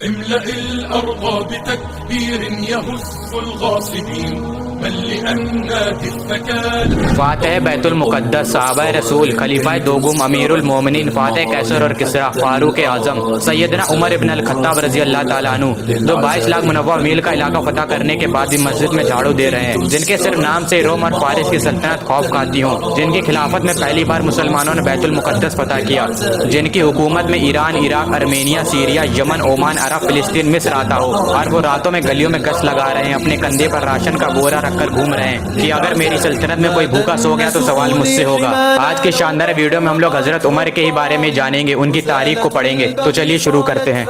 املأ الأرض بتكبير يهز الغاصبين بل لأنك الثكال. فاتح بیت المقدس، صحابہ رسول، خلیفہ دوم، امیر المومنین، فاتح کیسر اور کسرا، فاروق اعظم سیدنا عمر ابن الخطاب رضی اللہ تعالیٰ عنہ، جو 22 لاکھ منوع میل کا علاقہ فتح کرنے کے بعد بھی مسجد میں جھاڑو دے رہے ہیں، جن کے صرف نام سے روم اور فارس کی سلطنت خوف کھاتی ہوں، جن کی خلافت میں پہلی بار مسلمانوں نے بیت المقدس فتح کیا، جن کی حکومت میں ایران، عراق، ارمینیا، سیریا، یمن، اومان، عرب، فلسطین، مصر آتا ہو، اور وہ راتوں میں گلیوں میں گشت لگا رہے ہیں، اپنے کندھے پر راشن کا بورا رکھ کر گھوم رہے ہیں کہ اگر میری سلطنت میں کوئی بھوکا سو گیا تو سوال مجھ سے ہوگا۔ آج کے شاندار ویڈیو میں ہم لوگ حضرت عمر کے ہی بارے میں جانیں گے، ان کی تاریخ کو پڑھیں گے، تو چلیے شروع کرتے ہیں۔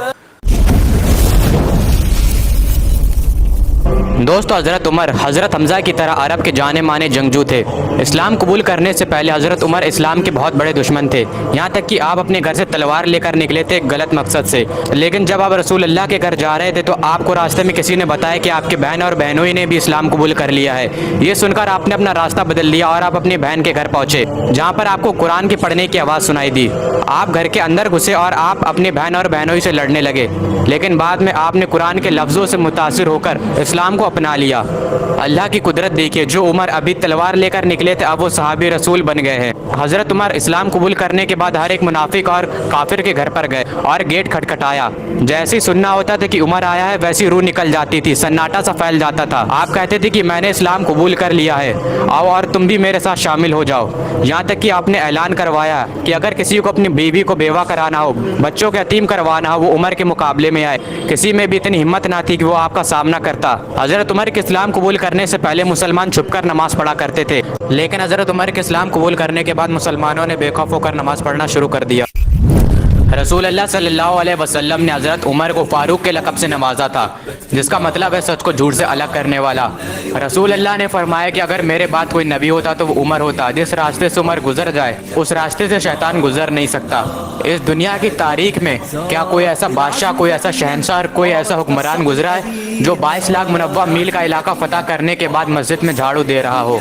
دوستو، حضرت عمر حضرت حمزہ کی طرح عرب کے جانے مانے جنگجو تھے۔ اسلام قبول کرنے سے پہلے حضرت عمر اسلام کے بہت بڑے دشمن تھے، یہاں تک کہ آپ اپنے گھر سے تلوار لے کر نکلے تھے ایک غلط مقصد سے، لیکن جب آپ رسول اللہ کے گھر جا رہے تھے تو آپ کو راستے میں کسی نے بتایا کہ آپ کے بہن اور بہنوئی نے بھی اسلام قبول کر لیا ہے۔ یہ سن کر آپ نے اپنا راستہ بدل لیا اور آپ اپنی بہن کے گھر پہنچے، جہاں پر آپ کو قرآن کی پڑھنے کی آواز سنائی دی۔ آپ گھر کے اندر گھسے اور آپ اپنی بہن اور بہنوئی سے لڑنے لگے، لیکن بعد میں آپ نے قرآن کے لفظوں سے متاثر ہو کر اسلام کو اپنا لیا۔ اللہ کی قدرت دیکھیے، جو عمر ابھی تلوار لے کر نکلے تھے اب وہ صحابی رسول بن گئے ہیں۔ حضرت عمر اسلام قبول کرنے کے بعد ہر ایک منافق اور کافر کے گھر پر گئے اور گیٹ کھٹکھٹایا۔ جیسے ہی سننا ہوتا تھا کہ عمر آیا ہے ویسی روح نکل جاتی تھی، سناٹا سا پھیل جاتا تھا۔ آپ کہتے تھے کہ میں نے اسلام قبول کر لیا ہے، آؤ اور تم بھی میرے ساتھ شامل ہو جاؤ۔ یہاں تک کہ آپ نے اعلان کروایا کہ اگر کسی کو اپنی بیوی کو بیوہ کرانا ہو، بچوں کے یتیم کروانا ہو، وہ عمر کے مقابلے میں آئے۔ کسی میں بھی اتنی ہمت نہ تھی کہ وہ آپ کا سامنا کرتا۔ حضرت عمر کے اسلام قبول کرنے سے پہلے مسلمان چھپ کر نماز پڑھا کرتے تھے، لیکن حضرت عمر کے اسلام قبول کرنے کے بعد مسلمانوں نے بے خوف ہو کر نماز پڑھنا شروع کر دیا۔ رسول اللہ صلی اللہ علیہ وسلم نے حضرت عمر کو فاروق کے لقب سے نوازا تھا، جس کا مطلب ہے سچ کو جھوٹ سے الگ کرنے والا۔ رسول اللہ نے فرمایا کہ اگر میرے بعد کوئی نبی ہوتا تو وہ عمر ہوتا۔ جس راستے سے عمر گزر جائے اس راستے سے شیطان گزر نہیں سکتا۔ اس دنیا کی تاریخ میں کیا کوئی ایسا بادشاہ، کوئی ایسا شہنشاہ اور کوئی ایسا حکمران گزرا ہے جو 22 لاکھ منوع میل کا علاقہ فتح کرنے کے بعد مسجد میں جھاڑو دے رہا ہو؟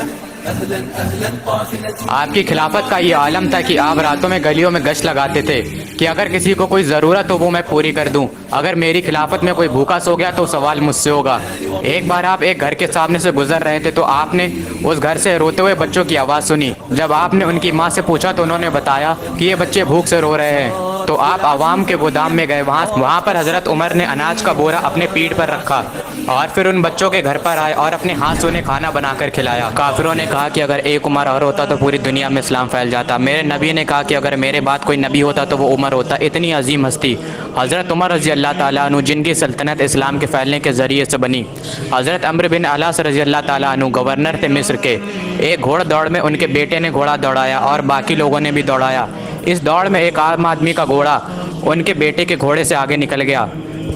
آپ کی خلافت کا یہ عالم تھا کہ آپ راتوں میں گلیوں میں گشت لگاتے تھے کہ اگر کسی کو کوئی ضرورت ہو وہ میں پوری کر دوں، اگر میری خلافت میں کوئی بھوکا سو گیا تو سوال مجھ سے ہوگا۔ ایک بار آپ ایک گھر کے سامنے سے گزر رہے تھے تو آپ نے اس گھر سے روتے ہوئے بچوں کی آواز سنی۔ جب آپ نے ان کی ماں سے پوچھا تو انہوں نے بتایا کہ یہ بچے بھوک سے رو رہے ہیں، تو آپ عوام کے گودام میں گئے۔ وہاں پر حضرت عمر نے اناج کا بورا اپنے پیٹھ پر رکھا اور پھر ان بچوں کے گھر پر آئے اور اپنے ہاتھ سے انہیں کھانا بنا کر کھلایا۔ کافروں نے کہا کہ اگر ایک عمر اور ہوتا تو پوری دنیا میں اسلام پھیل جاتا۔ میرے نبی نے کہا کہ اگر میرے بعد کوئی نبی ہوتا تو وہ عمر ہوتا۔ اتنی عظیم ہستی حضرت عمر رضی اللہ تعالیٰ عنہ، جن کی سلطنت اسلام کے پھیلنے کے ذریعے سے بنی۔ حضرت عمرو بن العاص رضی اللہ تعالیٰ عنہ گورنر تھے مصر کے۔ ایک گھوڑ دوڑ میں ان کے بیٹے نے گھوڑا دوڑایا اور باقی لوگوں نے بھی دوڑایا۔ اس دوڑ میں ایک عام آدمی کا گھوڑا ان کے بیٹے کے گھوڑے سے آگے نکل گیا،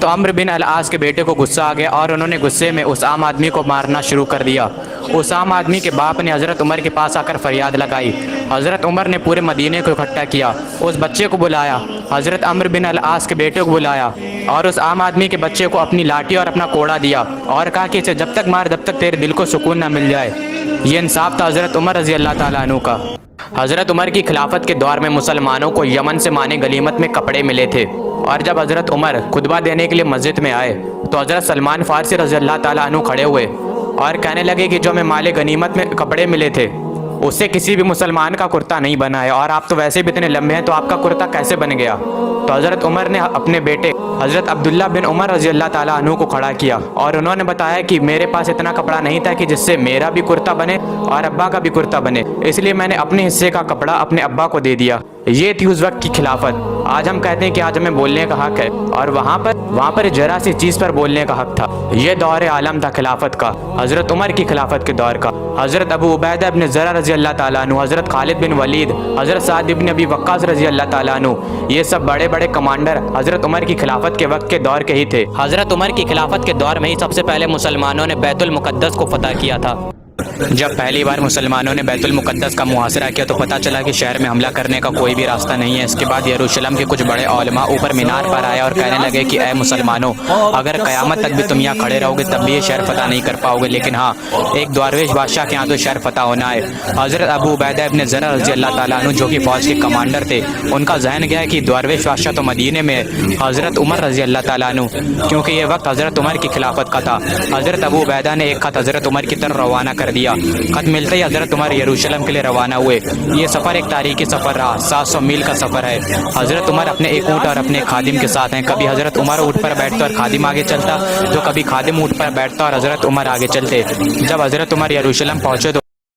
تو عمرو بن العاص کے بیٹے کو غصہ آ گیا اور انہوں نے غصے میں اس عام آدمی کو مارنا شروع کر دیا۔ اس عام آدمی کے باپ نے حضرت عمر کے پاس آ کر فریاد لگائی۔ حضرت عمر نے پورے مدینے کو اکٹھا کیا، اس بچے کو بلایا، حضرت عمرو بن العاص کے بیٹے کو بلایا اور اس عام آدمی کے بچے کو اپنی لاٹھی اور اپنا کوڑا دیا اور کہا کہ اسے جب تک مار جب تک تیرے دل کو سکون نہ مل جائے۔ یہ انصاف تھا حضرت عمر رضی اللہ تعالیٰ عنہ کا۔ حضرت عمر کی خلافت کے دور میں مسلمانوں کو یمن سے مانے غنیمت میں کپڑے ملے تھے، اور جب حضرت عمر خطبہ دینے کے لیے مسجد میں آئے تو حضرت سلمان فارسی رضی اللہ تعالیٰ عنہ کھڑے ہوئے اور کہنے لگے کہ جو ہمیں مال غنیمت میں کپڑے ملے تھے اس سے کسی بھی مسلمان کا کرتا نہیں بنا ہے، اور آپ تو ویسے بھی اتنے لمبے ہیں تو آپ کا کرتا کیسے بن گیا؟ تو حضرت عمر نے اپنے بیٹے حضرت عبداللہ بن عمر رضی اللہ تعالیٰ عنہ کو کھڑا کیا اور انہوں نے بتایا کہ میرے پاس اتنا کپڑا نہیں تھا کہ جس سے میرا بھی کرتا بنے اور ابا کا بھی کرتا بنے، اس لیے میں نے اپنے حصے کا کپڑا اپنے ابا کو دے دیا۔ یہ تھی اس وقت کی خلافت۔ آج ہم کہتے ہیں کہ آج ہمیں بولنے کا حق ہے، اور وہاں پر ذرا سی چیز پر بولنے کا حق تھا۔ یہ دور عالم تھا خلافت کا، حضرت عمر کی خلافت کے دور کا۔ حضرت ابو عبیدہ بن زرع رضی اللہ تعالیٰ عنہ، حضرت خالد بن ولید، حضرت سعد بن ابی وقاص رضی اللہ تعالیٰ عنہ، یہ سب بڑے بڑے کمانڈر حضرت عمر کی خلافت کے وقت کے دور کے ہی تھے۔ حضرت عمر کی خلافت کے دور میں ہی سب سے پہلے مسلمانوں نے بیت المقدس کو فتح کیا تھا۔ جب پہلی بار مسلمانوں نے بیت المقدس کا محاصرہ کیا تو پتہ چلا کہ شہر میں حملہ کرنے کا کوئی بھی راستہ نہیں ہے۔ اس کے بعد یروشلم کے کچھ بڑے علماء اوپر مینار پر آئے اور کہنے لگے کہ اے مسلمانوں، اگر قیامت تک بھی تم یہاں کھڑے رہو گے تب بھی یہ شہر فتح نہیں کر پاؤ گے، لیکن ہاں، ایک درویش بادشاہ کے ہاں تو شہر فتح ہونا ہے۔ حضرت ابو عبیدہ ابن زرع رضی اللہ تعالیٰ عنہ جو کہ فوج کے کمانڈر تھے، ان کا ذہن گیا کہ درویش بادشاہ تو مدینے میں ہے۔ حضرت عمر رضی اللہ تعالیٰ عنہ، کیونکہ یہ وقت حضرت عمر کی خلافت کا تھا، حضرت ابو عبیدہ نے ایک خط حضرت عمر کی طرف روانہ کر دیا۔ خط ملتے ہی حضرت عمر یروشلم کے لیے روانہ ہوئے۔ یہ سفر ایک تاریخی سفر رہا، 700 میل کا سفر ہے۔ حضرت عمر اپنے ایک اونٹ اور اپنے خادم کے ساتھ ہیں۔ کبھی حضرت عمر اونٹ پر بیٹھتا اور خادم آگے چلتا، تو کبھی خادم اونٹ پر بیٹھتا اور حضرت عمر آگے چلتے۔ جب حضرت عمر یروشلم پہنچے تو